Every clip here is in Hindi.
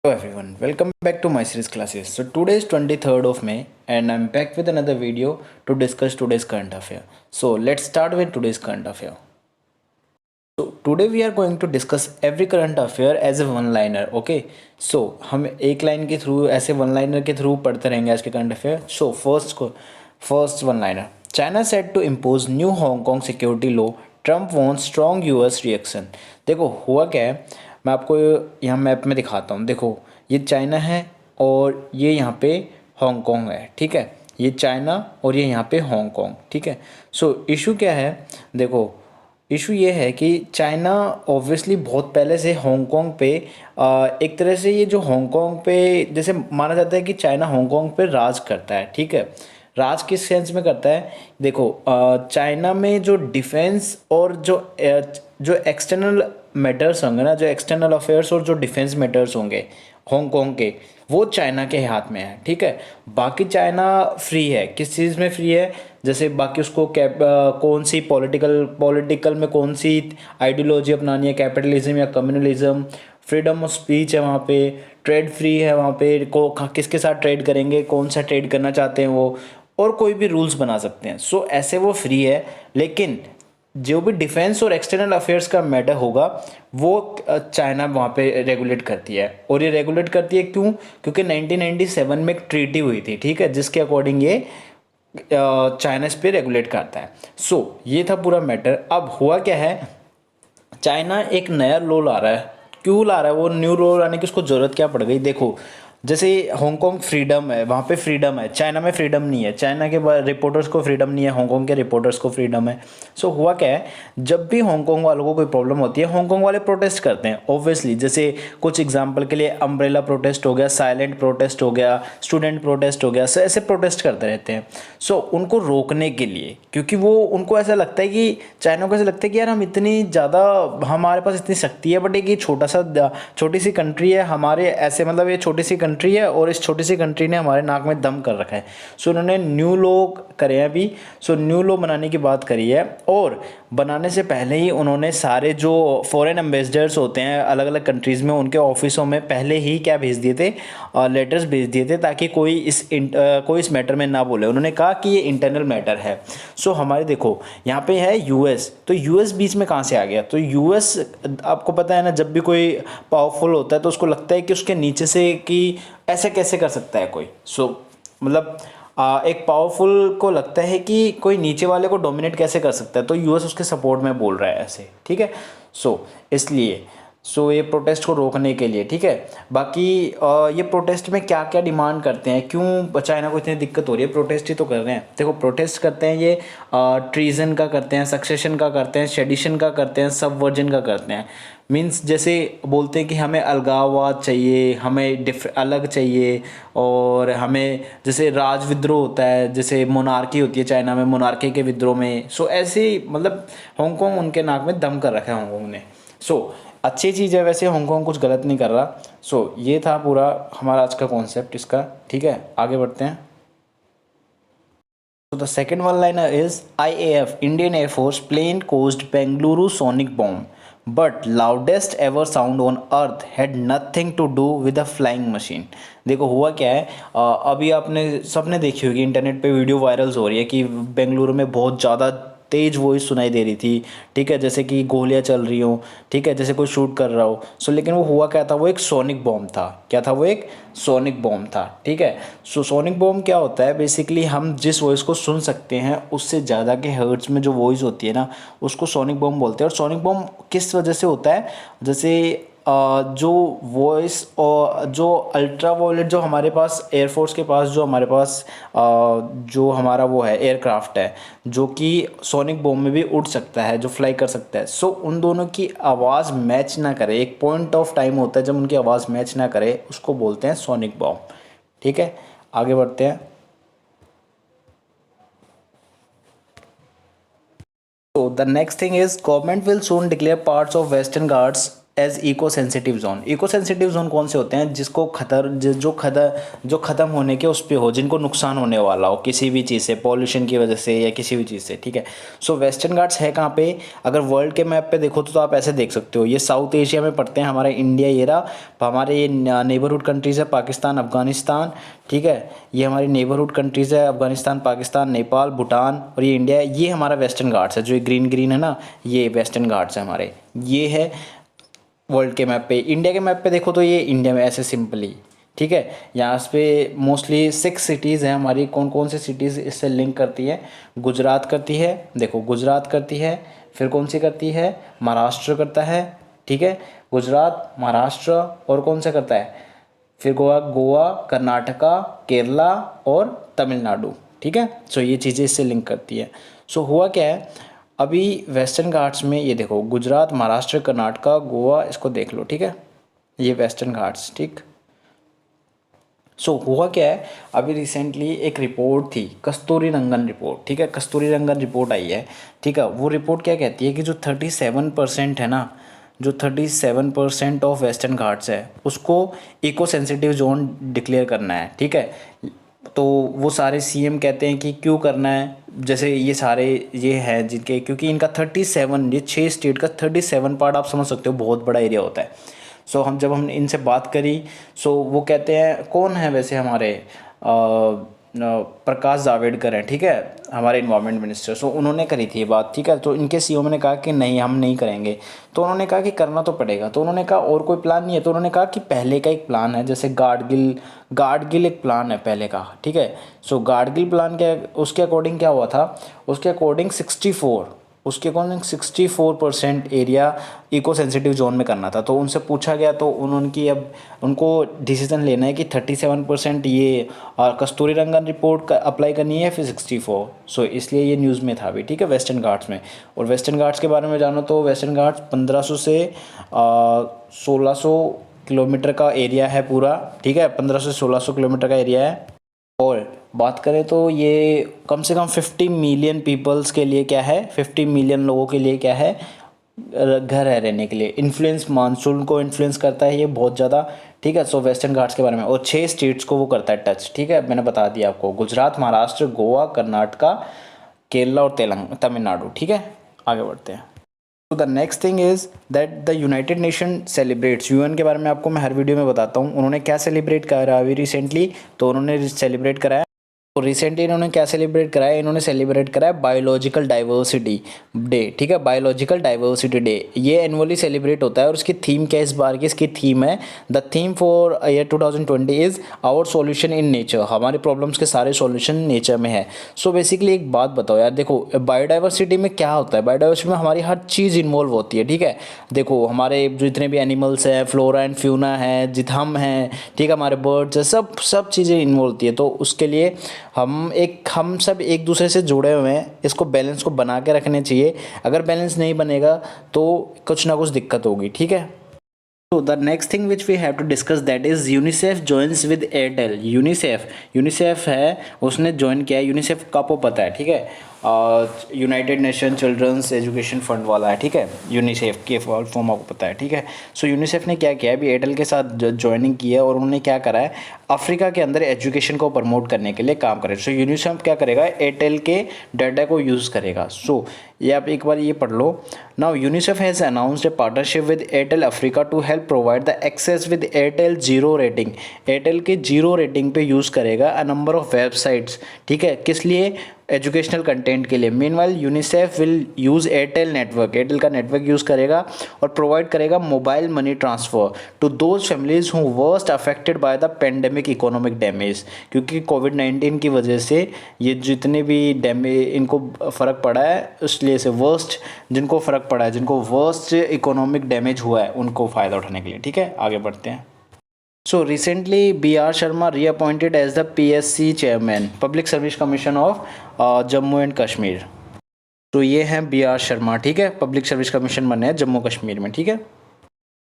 Hello everyone, welcome back to my series classes. So today is 23rd of May and I'm back with another video to discuss today's current affair. So let's start with today's current affair. So today we are going to discuss every current affair as a one liner, okay? So हम एक लाइन के थ्रू ऐसे वन लाइनर के थ्रू पढ़ते रहेंगे आज के current affair. So first one liner. China set to impose new Hong Kong security law, Trump want strong US reaction. देखो हुआ क्या है, मैं आपको यहाँ मैप में दिखाता हूँ. देखो ये चाइना है और ये यहाँ पे हांगकांग है, ठीक है. ये चाइना और ये यहाँ पे हांगकांग, ठीक है. सो इशू क्या है, देखो इशू ये है कि चाइना ऑब्वियसली बहुत पहले से हांगकांग पे एक तरह से ये जो हांगकांग पे जैसे माना जाता है कि चाइना हांगकांग पे राज करता है, ठीक है. राज किस सेंस में करता है, देखो चाइना में जो डिफेंस और जो एक्सटर्नल मैटर्स होंगे ना, जो एक्सटर्नल अफेयर्स और जो डिफेंस मैटर्स होंगे हांगकांग के, वो चाइना के हाथ में है, ठीक है. बाकी चाइना फ्री है, किस चीज़ में फ्री है, जैसे बाकी उसको कौन सी पॉलिटिकल में कौन सी आइडियोलॉजी अपनानी है, कैपिटलिज्म या कम्युनलिज्म, फ्रीडम ऑफ स्पीच है वहाँ पे, ट्रेड फ्री है वहाँ पे, किसके साथ ट्रेड करेंगे, कौन सा ट्रेड करना चाहते हैं वो, और कोई भी रूल्स बना सकते हैं. सो ऐसे वो फ्री है. लेकिन जो भी डिफेंस और एक्सटर्नल अफेयर्स का मैटर होगा वो चाइना वहाँ पे रेगुलेट करती है. और ये रेगुलेट करती है क्यों, क्योंकि 1997 में एक ट्रीटी हुई थी, ठीक है, जिसके अकॉर्डिंग ये चाइना इस पे रेगुलेट करता है. सो ये था पूरा मैटर. अब हुआ क्या है, चाइना एक नया लॉ ला रहा है. क्यों ला रहा है वो न्यू लॉ लाने की, उसको ज़रूरत क्या पड़ गई. देखो जैसे हांगकांग फ्रीडम है, वहाँ पे फ्रीडम है, चाइना में फ्रीडम नहीं है. चाइना के रिपोर्टर्स को फ्रीडम नहीं है, हांगकांग के रिपोर्टर्स को फ्रीडम है. सो हुआ क्या है, जब भी हांगकांग वालों को कोई प्रॉब्लम होती है हांगकांग वाले प्रोटेस्ट करते हैं ऑब्वियसली. जैसे कुछ एग्जांपल के लिए अम्ब्रेला प्रोटेस्ट हो गया, साइलेंट प्रोटेस्ट हो गया, स्टूडेंट प्रोटेस्ट हो गया. सो ऐसे प्रोटेस्ट करते रहते हैं. सो उनको रोकने के लिए, क्योंकि वो उनको ऐसा लगता है कि चाइना को ऐसा लगता है कि यार हम इतनी ज़्यादा, हमारे पास इतनी शक्ति है, बट एक ये छोटी सी कंट्री है हमारे, ऐसे मतलब ये छोटी सी कंट्री है और इस छोटी सी कंट्री ने हमारे नाक में दम कर रखा है. सो उन्होंने न्यू लॉ करे हैं अभी. सो न्यू लॉ बनाने की बात करी है, और बनाने से पहले ही उन्होंने सारे जो फॉरेन एम्बेसडर्स होते हैं अलग अलग कंट्रीज़ में, उनके ऑफिसों में पहले ही क्या भेज दिए थे, लेटर्स भेज दिए थे, ताकि कोई इस मैटर में ना बोले. उन्होंने कहा कि ये इंटरनल मैटर है. सो हमारे देखो यहाँ पे है यूएस, तो यूएस बीच में कहाँ से आ गया. तो यूएस आपको पता है ना, जब भी कोई पावरफुल होता है तो उसको लगता है कि उसके नीचे से कि ऐसे कैसे कर सकता है कोई. मतलब एक पावरफुल को लगता है कि कोई नीचे वाले को डोमिनेट कैसे कर सकता है, तो यूएस उसके सपोर्ट में बोल रहा है ऐसे, ठीक है. इसलिए ये प्रोटेस्ट को रोकने के लिए, ठीक है. बाकी ये प्रोटेस्ट में क्या क्या डिमांड करते हैं, क्यों चाइना को इतनी दिक्कत हो रही है, प्रोटेस्ट ही तो कर रहे हैं. देखो प्रोटेस्ट करते हैं ये ट्रीजन का करते हैं, सक्सेशन का करते हैं, सेडिशन का करते हैं, सबवर्जन का करते हैं. मीन्स जैसे बोलते हैं कि हमें अलगाववाद चाहिए, हमें अलग चाहिए, और हमें जैसे राज विद्रोह होता है, जैसे मोनार्की होती है चाइना में, मोनार्की के विद्रोह में. ऐसे ही मतलब हांगकांग उनके नाक में दम कर रखा है हांगकांग ने. अच्छी चीज़ है वैसे, हांगकांग कुछ गलत नहीं कर रहा. ये था पूरा हमारा आज का कॉन्सेप्ट इसका, ठीक है. आगे बढ़ते हैं. So the second one liner is IAF Indian Air Force plane caused Bengaluru sonic bomb, but loudest ever sound on earth had nothing to do with a flying machine. देखो हुआ क्या है, अभी आपने सबने देखी होगी, इंटरनेट पे वीडियो वायरल्स हो रही है कि बेंगलुरु में बहुत ज़्यादा तेज़ वॉइस सुनाई दे रही थी, ठीक है, जैसे कि गोलियां चल रही हो, ठीक है, जैसे कोई शूट कर रहा हो. लेकिन वो हुआ क्या था, वो एक सोनिक बॉम्ब था. क्या था वो, एक सोनिक बॉम्ब था, ठीक है. सोनिक बॉम्ब क्या होता है, बेसिकली हम जिस वॉइस को सुन सकते हैं उससे ज़्यादा के हर्ट्ज में जो वॉइस होती है ना, उसको सोनिक बॉम्ब बोलते हैं. और सोनिक बॉम्ब किस वजह से होता है, जैसे जो वॉइस और जो अल्ट्रा वायलेट जो हमारे पास एयरफोर्स के पास, जो हमारे पास जो हमारा वो है एयरक्राफ्ट है, जो कि सोनिक बॉम्ब में भी उड़ सकता है, जो फ्लाई कर सकता है. उन दोनों की आवाज़ मैच ना करे, एक पॉइंट ऑफ टाइम होता है जब उनकी आवाज़ मैच ना करे, उसको बोलते हैं सोनिक बॉम्ब, ठीक है. आगे बढ़ते हैं. So the next thing is government will soon declare parts of Western Ghats as eco sensitive zone. Eco sensitive zone कौन से होते हैं? जिसको जो ख़त्म होने के उस पे हो, जिनको नुकसान होने वाला हो किसी भी चीज़ से, पॉल्यूशन की वजह से या किसी भी चीज़ से, ठीक है। सो वेस्टर्न घाट्स है कहाँ पे? अगर वर्ल्ड के मैप पे देखो तो आप ऐसे देख सकते हो, ये साउथ एशिया में पड़ते हैं। हमारा इंडिया ये रहा, हमारे ये नेबरहुड कंट्रीज़ है, पाकिस्तान, अफगानिस्तान, ठीक है। ये हमारी नेबरहुड कंट्रीज़ है, अफगानिस्तान, पाकिस्तान, नेपाल, भूटान और ये इंडिया है। ये हमारा वेस्टर्न घाट्स है, जो ये ग्रीन ग्रीन है ना, ये वेस्टर्न घाट्स है हमारे। ये है वर्ल्ड के मैप पे। इंडिया के मैप पे देखो तो ये इंडिया में ऐसे सिंपली, ठीक है। यहाँ पे मोस्टली 6 सिटीज़ हैं हमारी। कौन कौन सी सिटीज़ इससे लिंक करती है? गुजरात करती है, देखो गुजरात करती है, फिर कौन सी करती है? महाराष्ट्र करता है, ठीक है। गुजरात, महाराष्ट्र और कौन सा करता है? फिर गोवा, कर्नाटका, केरला और तमिलनाडु, ठीक है। सो ये चीज़ें इससे लिंक करती है। सो हुआ क्या है, अभी वेस्टर्न घाट्स में ये देखो, गुजरात, महाराष्ट्र, कर्नाटका, गोवा, इसको देख लो, ठीक है। ये वेस्टर्न घाट्स, ठीक। सो हुआ क्या है, अभी रिसेंटली एक रिपोर्ट थी, कस्तूरी रंगन रिपोर्ट, ठीक है। कस्तूरी रंगन रिपोर्ट आई है, ठीक है। वो रिपोर्ट क्या कहती है कि जो 37% है ना, जो 37% ऑफ वेस्टर्न घाट्स है, उसको इको सेंसिटिव जोन डिक्लेयर करना है, ठीक है। तो वो सारे सीएम कहते हैं कि क्यों करना है, जैसे ये सारे ये हैं जिनके, क्योंकि इनका 37, ये 6 स्टेट का 37 पार्ट, आप समझ सकते हो बहुत बड़ा एरिया होता है। सो जब हमने इनसे बात करी, सो वो कहते हैं, कौन है वैसे हमारे प्रकाश जावड़ेकर हैं, ठीक है, हमारे इन्वायरमेंट मिनिस्टर। सो उन्होंने करी थी ये बात, ठीक है। तो इनके सीईओ ने कहा कि नहीं, हम नहीं करेंगे। तो उन्होंने कहा कि करना तो पड़ेगा। तो उन्होंने कहा और कोई प्लान नहीं है? तो उन्होंने कहा कि पहले का एक प्लान है, जैसे गार्डगिल एक प्लान है पहले का, ठीक है। सो गार्डगिल प्लान क्या, उसके अकॉर्डिंग क्या हुआ था, उसके according 64% area eco sensitive zone में करना था। तो उनसे पूछा गया, तो उन्होंने अब उनको डिसीजन लेना है कि 37% ये कस्तूरी रंगन रिपोर्ट का अप्लाई करनी है, फिर 64। सो इसलिए ये न्यूज़ में था अभी, ठीक है, वेस्टर्न घाट्स में। और वेस्टर्न घाट्स के बारे में जानो तो वेस्टर्न घाट्स 1500 से 1600 किलोमीटर का एरिया है पूरा, ठीक है। 1500 से 1600 किलोमीटर का एरिया है। और बात करें तो ये कम से कम 50 मिलियन पीपल्स के लिए क्या है, 50 मिलियन लोगों के लिए क्या है, घर है रहने के लिए। इन्फ्लुएंस मानसून को इन्फ्लुएंस करता है ये बहुत ज़्यादा, ठीक है। सो वेस्टर्न घाट्स के बारे में, और 6 स्टेट्स को वो करता है टच, ठीक है। मैंने बता दिया आपको, गुजरात, महाराष्ट्र, गोवा, कर्नाटका, केरला और तमिलनाडु, ठीक है। आगे बढ़ते हैं। तो the next thing is that the United nation celebrates, UN के बारे में आपको मैं हर वीडियो में बताता हूँ उन्होंने क्या सेलिब्रेट करा अभी रिसेंटली। तो उन्होंने सेलिब्रेट कराया, तो रिसेंटली इन्होंने क्या सेलिब्रेट कराया, इन्होंने सेलिब्रेट कराया बायोलॉजिकल डाइवर्सिटी डे, ठीक है। बायोलॉजिकल डाइवर्सिटी डे ये एनुअली सेलिब्रेट होता है। और उसकी थीम क्या है इस बार की? इसकी थीम है, the theme for year 2020 is our solution in nature. हमारे प्रॉब्लम्स के सारे सॉल्यूशन नेचर में है। सो बेसिकली एक बात बताओ यार, देखो बायोडाइवर्सिटी में क्या होता है, बायोडाइवर्सिटी में हमारी हर चीज़ इन्वॉल्व होती है, ठीक है। देखो हमारे जो जितने भी एनिमल्स हैं, फ्लोरा एंड फ्यूना है, जित हम हैं, ठीक है, हमारे बर्ड्स है, सब चीज़ें इन्वॉल्व होती है। तो उसके लिए हम सब एक दूसरे से जुड़े हुए हैं, इसको बैलेंस को बना के रखने चाहिए। अगर बैलेंस नहीं बनेगा तो कुछ ना कुछ दिक्कत होगी, ठीक है। तो the next thing which we have to discuss that is UNICEF joins with Airtel. UNICEF है, उसने ज्वाइन किया है। यूनिसेफ का आपको पता है, ठीक है, United Nation children's education fund वाला है, ठीक है। यूनिसेफ के फॉर्म आपको पता है, ठीक है। सो यूनिसेफ ने क्या किया है, अभी एयरटेल के साथ ज्वाइनिंग की है, और उन्होंने क्या करा है, अफ्रीका के अंदर एजुकेशन को प्रमोट करने के लिए काम करे। सो यूनिसेफ क्या करेगा, एयरटेल के डाटा को यूज़ करेगा। सो ये आप एक बार ये पढ़ लो। Now UNICEF has announced a partnership with Airtel Africa to help provide the access with Airtel zero rating. Airtel के जीरो रेटिंग पे यूज़ करेगा अ नंबर ऑफ वेबसाइट्स, ठीक है, किस लिए, एजुकेशनल कंटेंट के लिए। Meanwhile UNICEF will use Airtel network, Airtel का नेटवर्क यूज़ करेगा और प्रोवाइड करेगा mobile money transfer to those families who worst affected by the pandemic economic damage. क्योंकि कोविड-19 की वजह से ये जितने भी डैमेज इनको फ़र्क पड़ा है, इसलिए से वर्स्ट जिनको फ़र्क पड़ा है, जिनको वर्स्ट इकोनॉमिक डैमेज हुआ है, उनको फ़ायदा उठाने के लिए, ठीक है। आगे बढ़ते हैं। So recently, B.R. Sharma reappointed as the PSC chairman, Public Service Commission of Jammu and Kashmir. तो ये हैं B.R. शर्मा, ठीक है, पब्लिक सर्विस कमीशन बने हैं जम्मू कश्मीर में, ठीक है।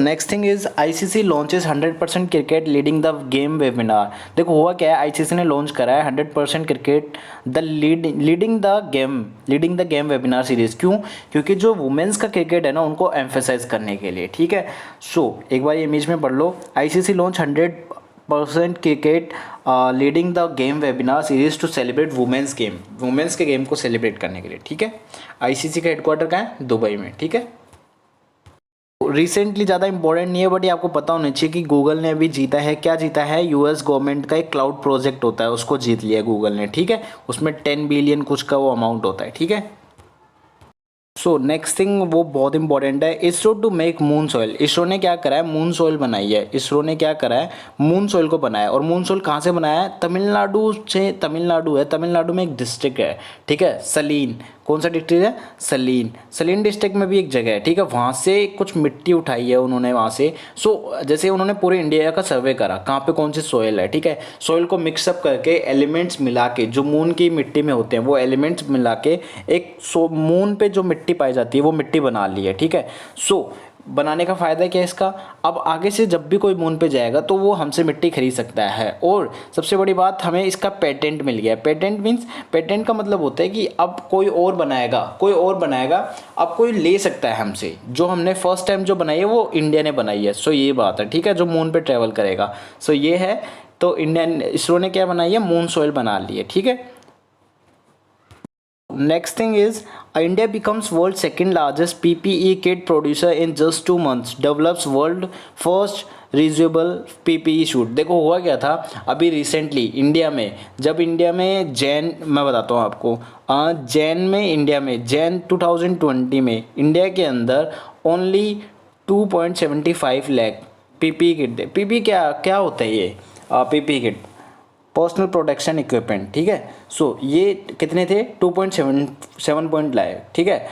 Next thing is ICC launches 100% cricket leading the game webinar. देखो हुआ क्या है, आईसीसी ने लॉन्च करा है 100% cricket the leading the game webinar series. क्यों? क्योंकि जो वुमेन्स का क्रिकेट है ना, उनको एम्फेसाइज करने के लिए। ठीक है, सो एक बार ये इमेज में पढ़ लो, ICC launch 100% cricket leading the game webinar series to celebrate women's के गेम को सेलिब्रेट करने के लिए। ठीक है, आईसीसी का हेडक्वार्टर कहाँ है? दुबई में। ठीक है, रिसेंटली ज़्यादा इंपॉर्टेंट नहीं है, बट ये आपको पता होना चाहिए कि गूगल ने अभी जीता है। क्या जीता है? यूएस गवर्नमेंट का एक क्लाउड प्रोजेक्ट होता है, उसको जीत लिया गूगल ने। ठीक है, उसमें 10 बिलियन कुछ का वो अमाउंट होता है। ठीक है, सो नेक्स्ट थिंग वो बहुत इंपॉर्टेंट है, ISRO to make moon soil. ISRO ने क्या करा है? मून सॉइल बनाई है। इसरो ने क्या करा है? मून सॉइल को बनाया। और मून सॉइल कहाँ से बनाया है? तमिलनाडु से। तमिलनाडु है, तमिलनाडु में एक डिस्ट्रिक्ट है। ठीक है, सलीन। कौन सा डिस्ट्रिक्ट है? सलीन डिस्ट्रिक्ट में भी एक जगह है। ठीक है, वहाँ से कुछ मिट्टी उठाई है उन्होंने वहाँ से। सो जैसे उन्होंने पूरे इंडिया का सर्वे करा, कहाँ पे कौन सी सॉइल है। ठीक है, सॉइल को मिक्सअप करके एलिमेंट्स मिला के, जो मून की मिट्टी में होते हैं वो एलिमेंट्स मिला के एक मून पे जो मिट्टी पाई जाती है वो मिट्टी बना ली है। ठीक है, सो बनाने का फ़ायदा क्या है इसका? अब आगे से जब भी कोई मून पे जाएगा तो वो हमसे मिट्टी खरीद सकता है। और सबसे बड़ी बात, हमें इसका पेटेंट मिल गया है। पेटेंट का मतलब होता है कि अब कोई और बनाएगा, अब कोई ले सकता है हमसे। जो हमने फर्स्ट टाइम जो बनाई है वो इंडिया ने बनाई है। सो ये बात है। ठीक है, जो मून पे ट्रैवल करेगा। सो ये है, तो इसरो ने क्या बनाई है? मून सॉइल बना ली है। ठीक है, next thing is India becomes world second largest PPE kit producer in just 2 months, develops world first reusable PPE shoot. देखो हुआ क्या था अभी रिसेंटली इंडिया में, जब इंडिया में मैं बताता हूँ आपको, जैन 2020 में इंडिया के अंदर ओनली 2.75 लाख पीपीई किट थे। पीपीई क्या होता है ये? PPE kit, personal protection equipment. ठीक है, सो ये कितने थे? 2.7 पॉइंट लाए। ठीक है,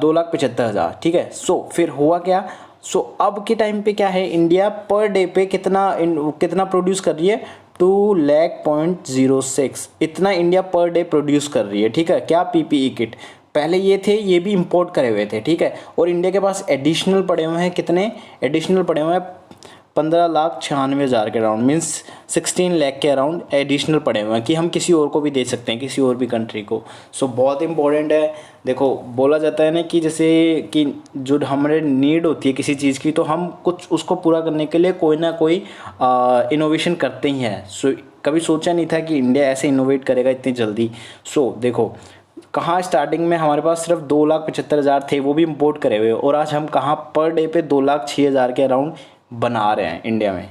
2,75,000। ठीक है, सो फिर हुआ क्या? सो अब के टाइम पे क्या है, इंडिया पर डे पे कितना प्रोड्यूस कर रही है? 2,06,000 इतना इंडिया पर डे प्रोड्यूस कर रही है। ठीक है, क्या? PPE kit. पहले ये थे, ये भी इंपोर्ट करे हुए थे। ठीक है, और इंडिया के पास एडिशनल पड़े हुए हैं। कितने एडिशनल पड़े हुए हैं? 15,96,000 के अराउंड, मीन्स 16 लाख के अराउंड एडिशनल पड़े हुए हैं कि हम किसी और को भी दे सकते हैं, किसी और भी कंट्री को। सो बहुत इंपॉर्टेंट है। देखो बोला जाता है ना कि जैसे कि जो हमारे नीड होती है किसी चीज़ की, तो हम कुछ उसको पूरा करने के लिए कोई ना कोई इनोवेशन करते ही हैं। सो कभी सोचा नहीं था कि इंडिया ऐसे इनोवेट करेगा इतनी जल्दी। सो देखो कहाँ स्टार्टिंग में हमारे पास सिर्फ 2,75,000 थे, वो भी इंपोर्ट करे हुए, और आज हम कहाँ पर डे पे 2,06,000 के अराउंड बना रहे हैं इंडिया में।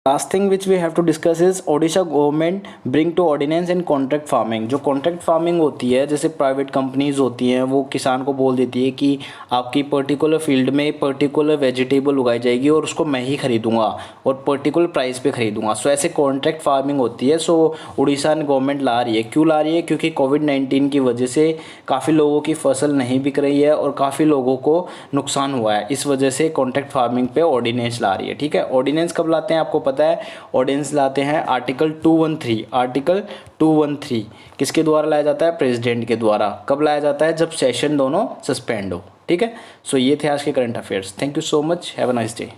Last thing which we have to discuss is Odisha government bring two ordinance in contract farming. जो कॉन्ट्रैक्ट फार्मिंग होती है, जैसे प्राइवेट कंपनीज होती हैं, वो किसान को बोल देती है कि आपकी पर्टिकुलर फील्ड में पर्टिकुलर वेजिटेबल उगाई जाएगी और उसको मैं ही खरीदूंगा और पर्टिकुलर प्राइस पे खरीदूंगा। सो ऐसे कॉन्ट्रैक्ट फार्मिंग होती है। सो उड़ीसा गवर्नमेंट ला रही है। क्यों ला रही है? क्योंकि कोविड-19 की वजह से काफ़ी लोगों की फसल नहीं बिक रही है और काफ़ी लोगों को नुकसान हुआ है। इस वजह से कॉन्ट्रैक्ट फार्मिंग पे ऑर्डिनेंस ला रही है। ठीक है, ऑर्डिनेंस कब लाते हैं आपको पता है? ऑर्डिनेंस लाते हैं आर्टिकल 213 किसके द्वारा लाया जाता है? प्रेसिडेंट के द्वारा। कब लाया जाता है? जब सेशन दोनों सस्पेंड हो। ठीक है, सो ये थे आज के current affairs. Thank you so much, have a nice day.